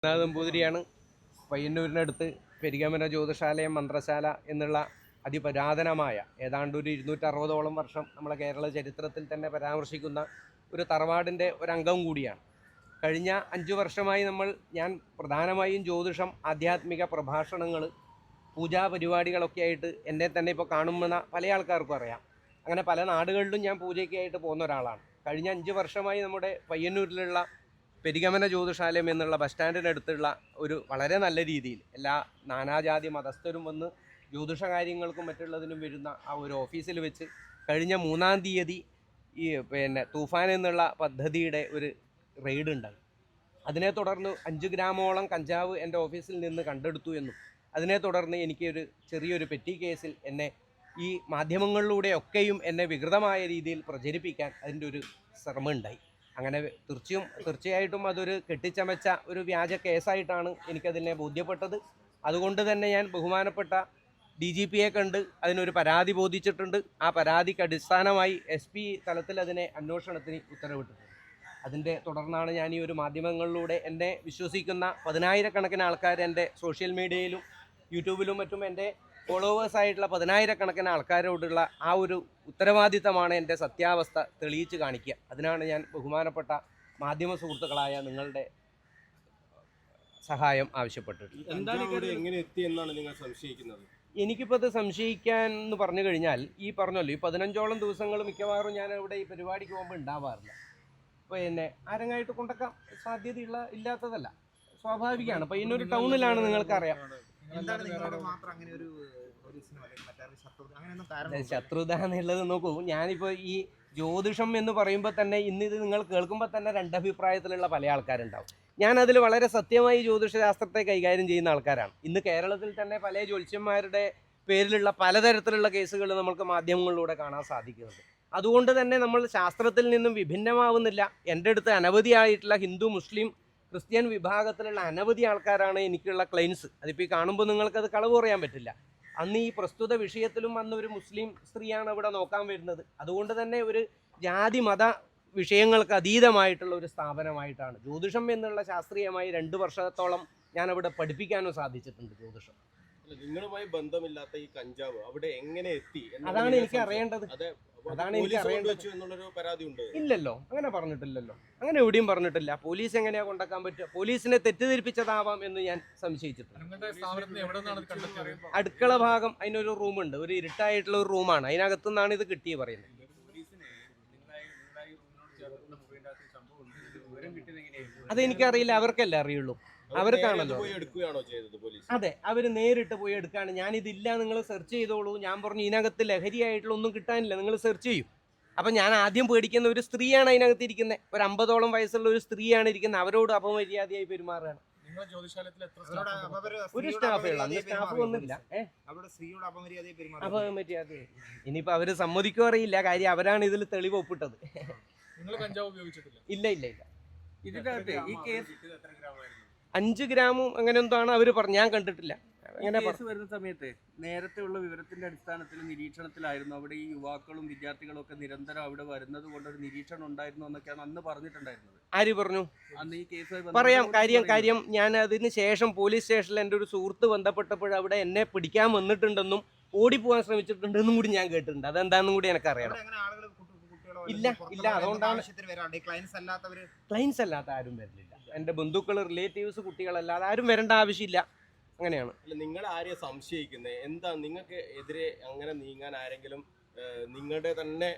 നമ്പൂതിരിയാണ്. പയ്യന്നൂരിനടുത്ത് പെരിഗമന ജ്യോതിഷാലയം മന്ത്രശാല എന്നുള്ള അതിപുരാതനമായ ഏതാണ്ട് ഒരു 260ഓളം വർഷം നമ്മളെ കേരള ചരിത്രത്തിൽ തന്നെ പരാമർശിക്കുന്ന ഒരു തറവാടിൻ്റെ ഒരംഗം കൂടിയാണ്. കഴിഞ്ഞ 5 വർഷമായി ഞാൻ പ്രധാനമായും ജ്യോതിഷം, ആധ്യാത്മിക പ്രഭാഷണങ്ങൾ, പൂജാ പരിപാടികളൊക്കെ ആയിട്ട് എന്നെ തന്നെ ഇപ്പോൾ കാണുന്ന പല ആൾക്കാർക്കും അറിയാം. അങ്ങനെ പല നാടുകളിലും ഞാൻ പൂജയ്ക്കായിട്ട് പോകുന്ന ഒരാളാണ്. കഴിഞ്ഞ 5 വർഷമായി നമ്മുടെ പയ്യന്നൂരിലുള്ള പെരിഗമന ജ്യോതിഷാലയം എന്നുള്ള ബസ് സ്റ്റാൻഡിനടുത്തുള്ള ഒരു വളരെ നല്ല രീതിയിൽ എല്ലാ നാനാജാതി മതസ്ഥരും വന്ന് ജ്യോതിഷ കാര്യങ്ങൾക്കും മറ്റുള്ളതിനും വരുന്ന ആ ഒരു ഓഫീസിൽ വെച്ച് കഴിഞ്ഞ 3-ാം തീയതി ഈ തൂഫാൻ എന്നുള്ള പദ്ധതിയുടെ ഒരു റെയ്ഡ് ഉണ്ടായി. അതിനെ തുടർന്ന് 5 ഗ്രാമോളം കഞ്ചാവ് എൻ്റെ ഓഫീസിൽ നിന്ന് കണ്ടെടുത്തു എന്നും അതിനെ തുടർന്ന് ചെറിയൊരു പെറ്റി കേസിൽ എന്നെ ഈ മാധ്യമങ്ങളിലൂടെയൊക്കെയും എന്നെ വികൃതമായ രീതിയിൽ പ്രചരിപ്പിക്കാൻ അതിൻ്റെ ഒരു ശ്രമമുണ്ടായി. അങ്ങനെ തീർച്ചയായിട്ടും അതൊരു കെട്ടിച്ചമച്ച ഒരു വ്യാജ കേസായിട്ടാണ് എനിക്കതിനെ ബോധ്യപ്പെട്ടത്. അതുകൊണ്ട് തന്നെ ഞാൻ ബഹുമാനപ്പെട്ട DGPയെ കണ്ട് അതിനൊരു പരാതി ബോധിച്ചിട്ടുണ്ട്. ആ പരാതിക്ക് അടിസ്ഥാനമായി SP തലത്തിൽ അതിനെ അന്വേഷണത്തിന് ഉത്തരവിട്ടിട്ടുണ്ട്. അതിൻ്റെ തുടർന്നാണ് ഞാൻ ഈ ഒരു മാധ്യമങ്ങളിലൂടെ എന്നെ വിശ്വസിക്കുന്ന 10,000-കണക്കിന് ആൾക്കാർ എൻ്റെ സോഷ്യൽ മീഡിയയിലും യൂട്യൂബിലും മറ്റും എൻ്റെ ഫോളോവേഴ്സായിട്ടുള്ള 10,000-കണക്കിന് ആൾക്കാരോടുള്ള ആ ഒരു ഉത്തരവാദിത്തമാണ് എൻ്റെ സത്യാവസ്ഥ തെളിയിച്ച് കാണിക്കുക. അതിനാണ് ഞാൻ ബഹുമാനപ്പെട്ട മാധ്യമ സുഹൃത്തുക്കളായ നിങ്ങളുടെ സഹായം ആവശ്യപ്പെട്ടിട്ടുള്ളത്. എങ്ങനെ എത്തി എന്നാണ് നിങ്ങൾ സംശയിക്കുന്നത്? എനിക്കിപ്പോൾ അത് സംശയിക്കാൻ എന്ന് പറഞ്ഞു കഴിഞ്ഞാൽ ഈ പറഞ്ഞല്ലോ, ഈ 15ഓളം ദിവസങ്ങൾ മിക്കവാറും ഞാൻ ഇവിടെ ഈ പരിപാടിക്ക് പോകുമ്പോൾ ഉണ്ടാവാറില്ല. ആരെങ്ങായിട്ട് കൊണ്ടൊക്കെ ഇല്ലാത്തതല്ല, സ്വാഭാവികമാണ്. അപ്പോൾ ഇന്നൊരു ടൗണിലാണ്, നിങ്ങൾക്കറിയാം. ശത്രുത എന്നുള്ളത് നോക്കൂ, ഞാനിപ്പോൾ ഈ ജ്യോതിഷം എന്ന് പറയുമ്പോൾ തന്നെ ഇന്നിത് നിങ്ങൾ കേൾക്കുമ്പോൾ തന്നെ 2 അഭിപ്രായത്തിലുള്ള പല ആൾക്കാരുണ്ടാവും. ഞാനതിൽ വളരെ സത്യമായി ജ്യോതിഷശാസ്ത്രത്തെ കൈകാര്യം ചെയ്യുന്ന ആൾക്കാരാണ്. ഇന്ന് കേരളത്തിൽ തന്നെ പല ജ്യോത്സ്യന്മാരുടെ പേരിലുള്ള പലതരത്തിലുള്ള കേസുകൾ നമുക്ക് മാധ്യമങ്ങളിലൂടെ കാണാൻ സാധിക്കുന്നുണ്ട്. അതുകൊണ്ട് തന്നെ നമ്മൾ ശാസ്ത്രത്തിൽ നിന്നും വിഭിന്നമാവുന്നില്ല. എൻ്റെ അടുത്ത് അനവധിയായിട്ടുള്ള ഹിന്ദു, മുസ്ലിം, ക്രിസ്ത്യൻ വിഭാഗത്തിലുള്ള അനവധി ആൾക്കാരാണ് എനിക്കുള്ള ക്ലെയിംസ്. അതിപ്പോൾ ഈ കാണുമ്പോൾ നിങ്ങൾക്കത് കളവ് പറയാൻ പറ്റില്ല. അന്ന് ഈ പ്രസ്തുത വിഷയത്തിലും അന്ന് ഒരു മുസ്ലിം സ്ത്രീയാണ് ഇവിടെ നോക്കാൻ വരുന്നത്. അതുകൊണ്ട് തന്നെ ഒരു ജാതി മത വിഷയങ്ങൾക്ക് അതീതമായിട്ടുള്ള ഒരു സ്ഥാപനമായിട്ടാണ് ജ്യോതിഷം എന്നുള്ള ശാസ്ത്രീയമായി 2 വർഷത്തോളം ഞാനവിടെ പഠിപ്പിക്കാനും സാധിച്ചിട്ടുണ്ട്. ജ്യോതിഷം നിങ്ങളുമായി ബന്ധമില്ലാത്ത ഈ കഞ്ചാവ് അവിടെ എങ്ങനെ എത്തി? അതാണ് എനിക്ക് അറിയേണ്ടത്. ഇല്ലല്ലോ, അങ്ങനെ പറഞ്ഞിട്ടില്ലല്ലോ, അങ്ങനെ എവിടെയും പറഞ്ഞിട്ടില്ല. പോലീസ് എങ്ങനെയാ കൊണ്ടാക്കാൻ പറ്റുക? പോലീസിനെ തെറ്റിദ്ധരിപ്പിച്ചതാവാം എന്ന് ഞാൻ സംശയിച്ചിട്ടുണ്ട്. അടുക്കള ഭാഗം, അതിനൊരു റൂമുണ്ട്, ഒരു ഇരുട്ടായിട്ടുള്ള ഒരു റൂമാണ്, അതിനകത്തുനിന്നാണ് ഇത് കിട്ടിയ പറയുന്നത്. അതെനിക്കറിയില്ല, അവർക്കല്ലേ അറിയുള്ളൂ, അവർക്കാണല്ലോ. അതെ, അവർ നേരിട്ട് പോയി എടുക്കുകയാണ്. ഞാനിതില്ല, നിങ്ങൾ സെർച്ച് ചെയ്തോളൂ. ഞാൻ പറഞ്ഞു ഇതിനകത്ത് ലഹരിയായിട്ടുള്ള ഒന്നും കിട്ടാനില്ല, നിങ്ങൾ സെർച്ച് ചെയ്യൂ. അപ്പം ഞാൻ ആദ്യം പേടിക്കുന്ന ഒരു സ്ത്രീയാണ് അതിനകത്ത് ഇരിക്കുന്നത്, ഒരു 50ഓളം വയസ്സുള്ള ഒരു സ്ത്രീയാണ് ഇരിക്കുന്നത്. അവരോട് അപമര്യാദയായി പെരുമാറുകയാണ്. ഒരു സ്റ്റാഫേ ഉള്ളൂ, അന്ന് സ്റ്റാഫ് ഒന്നുമില്ല. അപമര്യാദ ഇനിയിപ്പോൾ അവർ സമ്മതിക്കോ അറിയില്ല. കാര്യം അവരാണ് ഇതിൽ തെളിവ് ഒപ്പിട്ടത്. ഇല്ല ഇല്ല ഇല്ല, ഇതിനകത്ത് ഈ കേസ് 5 ഗ്രാമും അങ്ങനെ എന്താണ് അവർ പറഞ്ഞു, ഞാൻ കണ്ടിട്ടില്ല. അങ്ങനെ വരുന്ന സമയത്ത് നേരത്തെ ഉള്ള വിവരത്തിന്റെ അടിസ്ഥാനത്തിൽ നിരീക്ഷണത്തിലായിരുന്നു. അവിടെ ഈ യുവാക്കളും വിദ്യാർത്ഥികളും ഒക്കെ നിരന്തരം അവിടെ വരുന്നത് കൊണ്ട് ഒരു നിരീക്ഷണം ഉണ്ടായിരുന്നു എന്നൊക്കെയാണ് അന്ന് പറഞ്ഞിട്ടുണ്ടായിരുന്നത്. ആര് പറഞ്ഞു? അന്ന് ഈ കേസ് പറയാം. കാര്യം ഞാൻ അതിന് ശേഷം പോലീസ് സ്റ്റേഷനിൽ എൻ്റെ ഒരു സുഹൃത്ത് ബന്ധപ്പെട്ടപ്പോൾ അവിടെ എന്നെ പിടിക്കാൻ വന്നിട്ടുണ്ടെന്നും ഓടിപ്പോകാൻ ശ്രമിച്ചിട്ടുണ്ടെന്നും കൂടി ഞാൻ കേട്ടിട്ടുണ്ട്. അതെന്താണെന്നും കൂടി എനിക്കറിയണം. ഇല്ല ഇല്ല, അതുകൊണ്ടാണ് ക്ലൈൻസ് അല്ലാത്ത ആരും വരില്ല. എൻ്റെ ബന്ധുക്കൾ, റിലേറ്റീവ്സ്, കുട്ടികളല്ലാതെ ആരും വരേണ്ട ആവശ്യമില്ല. അങ്ങനെയാണ്. നിങ്ങൾ ആരെയും സംശയിക്കുന്നത്? എന്താ നിങ്ങൾക്ക് എതിരെ അങ്ങനെ നീങ്ങാൻ ആരെങ്കിലും നിങ്ങളുടെ തന്നെ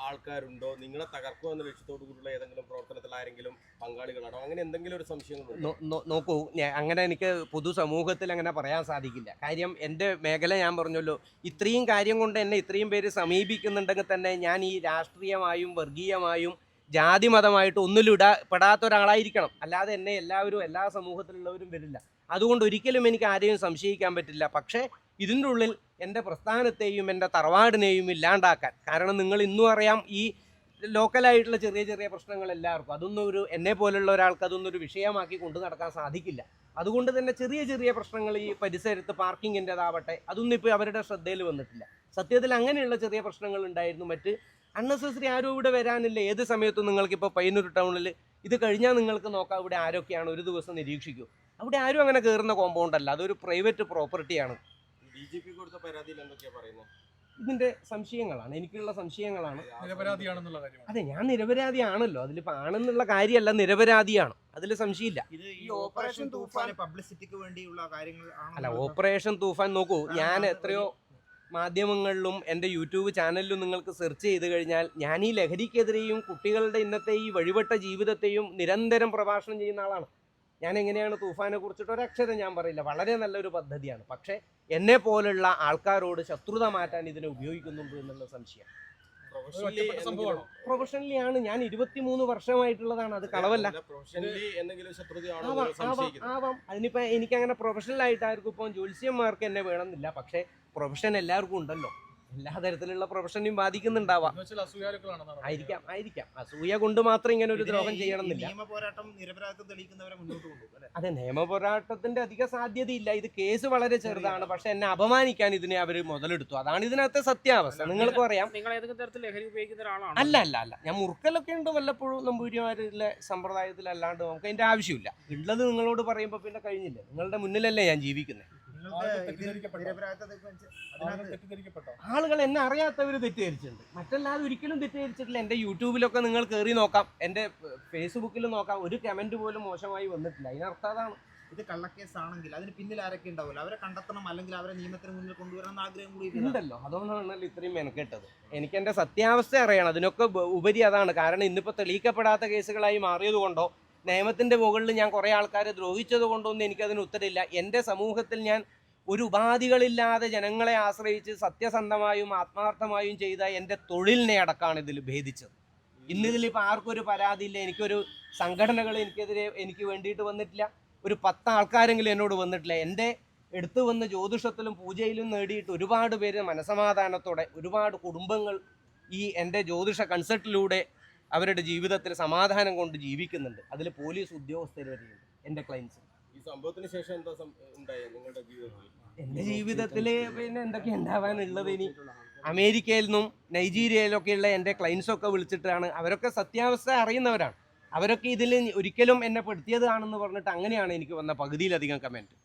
ആൾക്കാരുണ്ടോ? നിങ്ങളെ തകർക്കുക എന്ന ലക്ഷ്യത്തോടു കൂടിയുള്ള ഏതെങ്കിലും പ്രവർത്തനത്തിൽ ആരെങ്കിലും പങ്കാളികളാണോ? അങ്ങനെ എന്തെങ്കിലും ഒരു സംശയങ്ങളുണ്ടോ? നോക്കൂ, അങ്ങനെ എനിക്ക് പൊതുസമൂഹത്തിൽ അങ്ങനെ പറയാൻ സാധിക്കില്ല. കാര്യം എൻ്റെ മേഖല ഞാൻ പറഞ്ഞല്ലോ, ഇത്രയും കാര്യം കൊണ്ട് എന്നെ ഇത്രയും പേര് സമീപിക്കുന്നുണ്ടെങ്കിൽ തന്നെ ഞാൻ ഈ രാഷ്ട്രീയമായും വർഗീയമായും ജാതി മതമായിട്ട് പെടാത്ത ഒരാളായിരിക്കണം. അല്ലാതെ എന്നെ എല്ലാവരും, എല്ലാ സമൂഹത്തിലുള്ളവരും വരില്ല. അതുകൊണ്ട് ഒരിക്കലും എനിക്ക് ആരെയും സംശയിക്കാൻ പറ്റില്ല. പക്ഷേ ഇതിൻ്റെ ഉള്ളിൽ എൻ്റെ പ്രസ്ഥാനത്തെയും എൻ്റെ തറവാടിനെയും ഇല്ലാണ്ടാക്കാൻ, കാരണം നിങ്ങൾ ഇന്നും അറിയാം, ഈ ലോക്കലായിട്ടുള്ള ചെറിയ ചെറിയ പ്രശ്നങ്ങൾ എല്ലാവർക്കും, അതൊന്നും എന്നെ പോലുള്ള ഒരാൾക്ക് അതൊന്നും ഒരു വിഷയമാക്കി കൊണ്ടു നടക്കാൻ സാധിക്കില്ല. അതുകൊണ്ട് തന്നെ ചെറിയ ചെറിയ പ്രശ്നങ്ങൾ, ഈ പരിസരത്ത് പാർക്കിങ്ങിൻ്റെതാവട്ടെ, അതൊന്നും ഇപ്പോൾ അവരുടെ ശ്രദ്ധയിൽ വന്നിട്ടില്ല. സത്യത്തിൽ അങ്ങനെയുള്ള ചെറിയ പ്രശ്നങ്ങൾ ഉണ്ടായിരുന്നു. മറ്റ് അൺനെസസറി ആരും ഇവിടെ വരാനില്ല. ഏത് സമയത്തും നിങ്ങൾക്കിപ്പോൾ പയ്യന്നൂർ ടൗണിൽ ഇത് കഴിഞ്ഞാൽ നിങ്ങൾക്ക് നോക്കാം ഇവിടെ ആരൊക്കെയാണ് ഒരു ദിവസം നിരീക്ഷിക്കൂ. അവിടെ ആരും അങ്ങനെ കയറുന്ന കോമ്പൗണ്ട് അല്ല, അതൊരു പ്രൈവറ്റ് പ്രോപ്പർട്ടിയാണ്. DGP കൊടുത്ത പരാതിയിൽ എന്തൊക്കെയാ പറയുന്നത്? ഇതിന്റെ സംശയങ്ങളാണ്, എനിക്കുള്ള സംശയങ്ങളാണ്. നിരപരാധിയാണെന്നുള്ള കാര്യമാണ്. അതെ, ഞാൻ നിരപരാധിയാണല്ലോ, അതിലിപ്പോ ആണെന്നുള്ള കാര്യമല്ല, നിരപരാധിയാണ്, അതിൽ സംശയമില്ല. ഇത് ഈ ഓപ്പറേഷൻ തൂഫാൻ പബ്ലിസിറ്റിക്ക് വേണ്ടിയുള്ള കാര്യങ്ങൾ അല്ല, ഓപ്പറേഷൻ തൂഫാൻ നോക്കൂ, ഞാൻ എത്രയോ മാധ്യമങ്ങളിലും എൻ്റെ യൂട്യൂബ് ചാനലിലും നിങ്ങൾക്ക് സെർച്ച് ചെയ്ത് കഴിഞ്ഞാൽ ഞാൻ ഈ ലഹരിക്കെതിരെയും കുട്ടികളുടെ ഇന്നത്തെ ഈ വഴിവട്ട ജീവിതത്തെയും നിരന്തരം പ്രഭാഷണം ചെയ്യുന്ന ആളാണ്. ഞാൻ എങ്ങനെയാണ് തൂഫാനെ കുറിച്ചിട്ട് ഒരക്ഷരം ഞാൻ പറയില്ല, വളരെ നല്ലൊരു പദ്ധതിയാണ്. പക്ഷേ എന്നെ പോലുള്ള ആൾക്കാരോട് ശത്രുത മാറ്റാൻ ഇതിനെ ഉപയോഗിക്കുന്നുണ്ട് എന്നുള്ള സംശയം. ഒറ്റപ്പെട്ട സംഭവമാണോ? പ്രൊഫഷണലി ആണ്, ഞാൻ 23 വർഷമായിട്ടുള്ളതാണ്, അത് കളവല്ല. പ്രൊഫഷണലി എന്തെങ്കിലും ശത്രുതയാണോ ആവാം നിങ്ങൾ സംശയിക്കുന്നത്? ആവാം. അതിനിപ്പോ എനിക്കങ്ങനെ പ്രൊഫഷണൽ ആയിട്ടായിരിക്കും ഇപ്പം ജ്യോത്സ്യന്മാർക്ക് എന്നെ വേണമെന്നില്ല, പക്ഷേ പ്രൊഫഷൻ എല്ലാവർക്കും ഉണ്ടല്ലോ, എല്ലാ തരത്തിലുള്ള പ്രൊഫഷനെയും ബാധിക്കുന്നുണ്ടാവാം. എന്നുവെച്ചാൽ അസൂയാലുക്കളാണെന്നാണ് ആയിരിക്കാം. അസൂയ കൊണ്ട് മാത്രം ഇങ്ങനെ ഒരു ദ്രോഹം ചെയ്യണമെന്നില്ല. നിയമ പോരാട്ടം നിരപരാധിത്വം തെളിയിക്കുന്നവരെ മുന്നോട്ട് കൊണ്ടുപോകും അല്ലേ? അതെ, നിയമ പോരാട്ടത്തിന്റെ അധിക സാധ്യതയില്ല. ഇത് കേസ് വളരെ ചെറുതാണ്, പക്ഷെ എന്നെ അപമാനിക്കാൻ ഇതിനെ അവർ മുതലെടുത്തു. അതാണ് ഇതിനകത്തെ സത്യാവസ്ഥ. നിങ്ങൾക്ക് പറയാം. നിങ്ങൾ ഏതൊക്കെ തരത്തിൽ ലഹരി ഉപയോഗിക്കുന്ന ഒരാളാണ്? അല്ല, ഞാൻ മുറുക്കലൊക്കെ ഉണ്ട് വല്ലപ്പോഴും നമ്പൂരിമാരിലെ സമ്പ്രദായത്തിലല്ലാണ്ട് നമുക്ക് അതിന്റെ ആവശ്യമില്ല. ഉള്ളത് നിങ്ങളോട് പറയുമ്പോൾ പിന്നെ കഴിഞ്ഞില്ലേ, നിങ്ങളുടെ മുന്നിലല്ലേ ഞാൻ ജീവിക്കുന്നത്. തെറ്റിദ്ധരിക്കപ്പെട്ടോ? ആളുകൾ എന്നെ അറിയാത്തവർ തെറ്റിദ്ധരിച്ചിട്ടുണ്ട്, മറ്റല്ലാതെ ഒരിക്കലും തെറ്റിദ്ധരിച്ചിട്ടില്ല. എൻ്റെ യൂട്യൂബിലൊക്കെ നിങ്ങൾ കയറി നോക്കാം, എൻ്റെ ഫേസ്ബുക്കിൽ നോക്കാം, ഒരു കമന്റ് പോലും മോശമായി വന്നിട്ടില്ല. അതിനർത്ഥം അതാണ്. ഇത് കള്ളക്കേസ് ആണെങ്കിൽ അതിന് പിന്നിൽ ആരൊക്കെ ഉണ്ടാവില്ല, അവരെ കണ്ടെത്തണം, അല്ലെങ്കിൽ അവരെ നിയമത്തിന് മുന്നിൽ കൊണ്ടുവരണം എന്ന ആഗ്രഹം കൂടി ഉണ്ടല്ലോ. അതുകൊണ്ടാണല്ലോ ഇത്രയും മെനക്കെട്ടത്. എനിക്ക് എൻ്റെ സത്യാവസ്ഥ അറിയണം, അതിനൊക്കെ ഉപരി അതാണ്. കാരണം ഇന്നിപ്പോൾ തെളിയിക്കപ്പെടാത്ത കേസുകളായി മാറിയത് കൊണ്ടോ നിയമത്തിൻ്റെ മുകളിൽ ഞാൻ കുറേ ആൾക്കാരെ ദ്രോഹിച്ചത് കൊണ്ടോ ഒന്നും എനിക്കതിന് ഉത്തരമില്ല. എൻ്റെ സമൂഹത്തിൽ ഞാൻ ഒരു ഉപാധികളില്ലാതെ ജനങ്ങളെ ആശ്രയിച്ച് സത്യസന്ധമായും ആത്മാർത്ഥമായും ചെയ്ത എൻ്റെ തൊഴിലിനെ അടക്കമാണ് ഇതിൽ ഭേദിച്ചത്. ഇന്നിതിലിപ്പോൾ ആർക്കും ഒരു പരാതിയില്ല, എനിക്കൊരു സംഘടനകൾ എനിക്ക് വേണ്ടിയിട്ട് വന്നിട്ടില്ല, ഒരു 10 ആൾക്കാരെങ്കിലും എന്നോട് വന്നിട്ടില്ല. എൻ്റെ എടുത്തു വന്ന് ജ്യോതിഷത്തിലും പൂജയിലും നേടിയിട്ട് ഒരുപാട് പേര് മനസമാധാനത്തോടെ, ഒരുപാട് കുടുംബങ്ങൾ ഈ എൻ്റെ ജ്യോതിഷ കൺസൾട്ടിലൂടെ അവരുടെ ജീവിതത്തിൽ സമാധാനം കൊണ്ട് ജീവിക്കുന്നുണ്ട്. അതിൽ പോലീസ് ഉദ്യോഗസ്ഥർ വരെയുണ്ട് എൻ്റെ ക്ലയൻസ്. ഈ സംഭവത്തിന് ശേഷം എന്താ ഉണ്ടായത് നിങ്ങളുടെ ജീവിതത്തിൽ? എൻ്റെ ജീവിതത്തിൽ പിന്നെ എന്തൊക്കെ ഉണ്ടാവാനുള്ളത്? ഇനി അമേരിക്കയിൽ നിന്നും നൈജീരിയയിലൊക്കെയുള്ള എൻ്റെ ക്ലയൻസൊക്കെ വിളിച്ചിട്ടാണ്, അവരൊക്കെ സത്യാവസ്ഥ അറിയുന്നവരാണ്. അവരൊക്കെ ഇതിൽ ഒരിക്കലും എന്നെ പെടുത്തിയതാണെന്ന് പറഞ്ഞിട്ട് അങ്ങനെയാണ് എനിക്ക് വന്ന പകുതിയിലധികം കമൻറ്റ്.